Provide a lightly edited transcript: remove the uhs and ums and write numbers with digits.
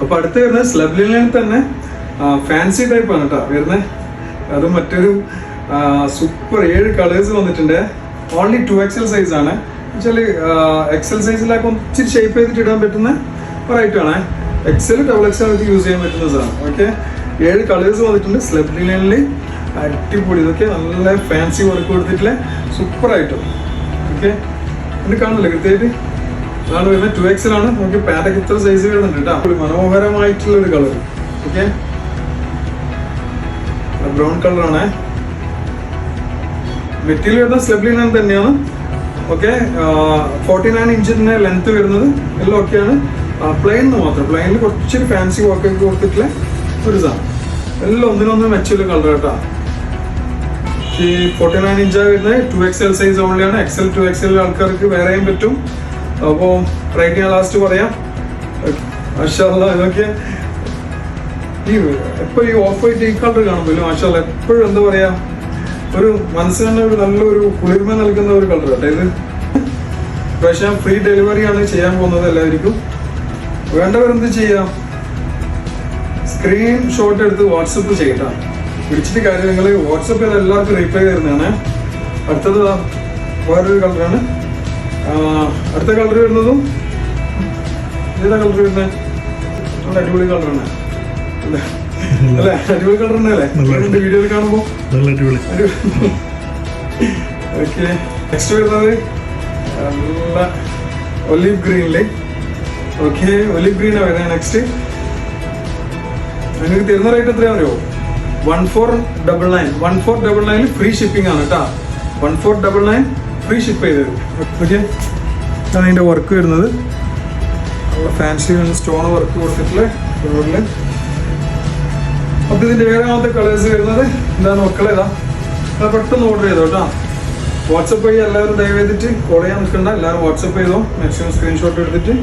അപ്പൊ അടുത്ത് വരുന്നത് സ്ലബ് ലിനനിൽ തന്നെ ഫാൻസി ടൈപ്പ് ആണ് കേട്ടോ വരുന്നത്. അത് മറ്റൊരു സൂപ്പർ 7 കളേഴ്സ് വന്നിട്ടുണ്ട്. ഓൺലി 2XL സൈസ് ആണ്. വെച്ചാൽ XL സൈസിലൊക്കെ ഇച്ചിരി ഷേപ്പ് ചെയ്തിട്ട് ഇടാൻ പറ്റുന്ന ഒരു ആണ്. XL XXL യൂസ് ചെയ്യാൻ പറ്റുന്ന സാധനം. ഓക്കെ, 7 കളേഴ്സ് വന്നിട്ടുണ്ട് സ്ലബ് ലിനനിൽ. അടിപൊളി, ഇതൊക്കെ നല്ല ഫാൻസി വർക്ക് കൊടുത്തിട്ടുള്ള സൂപ്പർ ആയിട്ടും. ഓക്കെ, ഇത് കാണില്ലേ കൃത്യമായിട്ട്? അതാണ് വരുന്നത്. 2XL ആണ്. നമുക്ക് പാൻറ്റൊക്കെ ഇത്ര സൈസ് വരുന്നുണ്ട് കേട്ടോ. മനോഹരമായിട്ടുള്ള ഒരു കളർ. ഓക്കെ, ബ്രൗൺ കളറാണ്. മെറ്റീരിയൽ വരുന്നത് സ്ലബ് ലിനൻ തന്നെയാണ്. ഓക്കെ, 49 ഇഞ്ചിന്റെ ലെങ്ത് വരുന്നത് എല്ലാം ഒക്കെയാണ്. പ്ലെയിൻ മാത്രം, പ്ലെയിനിൽ കുറച്ചൊരു ഫാൻസി വർക്ക് കൊടുത്തിട്ടുള്ള ഒരു സാധനം. എല്ലാം ഒന്നിനൊന്നും മെച്ചുള്ള കളർ കേട്ടോ. ഈ 49 ഇഞ്ചാണ് വരുന്നത്. 2XL size ഓൺലിയാണ്. XL 2XL ആൾക്കാർക്ക് വേറെ ചെയ്യാൻ പറ്റും. അപ്പോൾ റേറ്റ് ഞാൻ ലാസ്റ്റ് പറയാം. മാഷാഅല്ലാഹ്, ഇതൊക്കെ എപ്പോൾ ഈ ഓഫ് വൈറ്റ് ഈ കളർ കാണുമ്പോൾ മാഷാഅല്ലാഹ് എപ്പോഴും എന്താ പറയാ, ഒരു മനസ്സിന് ഒരു നല്ലൊരു കുളിർമ നൽകുന്ന ഒരു കളർ കേട്ടോ ഇത്. പക്ഷേ ഫ്രീ ഡെലിവറി ആണ് ചെയ്യാൻ പോകുന്നത് എല്ലാവർക്കും. വേണ്ടവരെന്ത് ചെയ്യാം, സ്ക്രീൻ ഷോട്ട് എടുത്ത് വാട്സപ്പ് ചെയ്യട്ടാ. വിളിച്ചിട്ട് കാര്യം നിങ്ങൾ വാട്സപ്പ് ചെയ്ത് എല്ലാവർക്കും റീപ്ലൈ തരുന്നതാണ്. അടുത്തത് വേറൊരു കളറാണ്. അടുത്ത കളർ വരുന്നതും ഏതാ കളർ വരുന്നത്? നല്ല അടിപൊളി കളറാണ് അല്ലേ? അടിപൊളി കളർ തന്നെ അല്ലേ വീഡിയോയിൽ കാണുമ്പോൾ? ഓക്കെ, നെക്സ്റ്റ് വരുന്നത് നല്ല ഒലീവ് ഗ്രീനില്. ഓക്കെ, ഒലീവ് ഗ്രീനാണ് വരുന്നത് നെക്സ്റ്റ്. നിങ്ങൾക്ക് തരുന്ന റേറ്റ് എത്രയാ അറിയോ? 1499. 1499 ഫ്രീ ഷിപ്പിംഗ് ആണ് കേട്ടോ. 1499 ഫ്രീ ഷിപ്പ് ചെയ്തത്. ഓക്കെ, അതാണ് അതിൻ്റെ വർക്ക് വരുന്നത്. നല്ല ഫാൻസി സ്റ്റോൺ വർക്ക് കൊടുത്തിട്ടുള്ള ഫ്ലോറിൽ. അപ്പോൾ ഇതിൻ്റെ ഏഴാമത്തെ കളേഴ്സ് വരുന്നത് എന്താണ് മക്കളെ? ഇതാ പെട്ടെന്ന് ഓർഡർ ചെയ്തോ കേട്ടോ. വാട്സപ്പ് വഴി എല്ലാവരും ദയവ് ചെയ്തിട്ട് കോൾ ചെയ്യാൻ നിൽക്കണ്ട. എല്ലാവരും വാട്സപ്പ് ചെയ്തോ. മാക്സിമം സ്ക്രീൻഷോട്ട് എടുത്തിട്ട്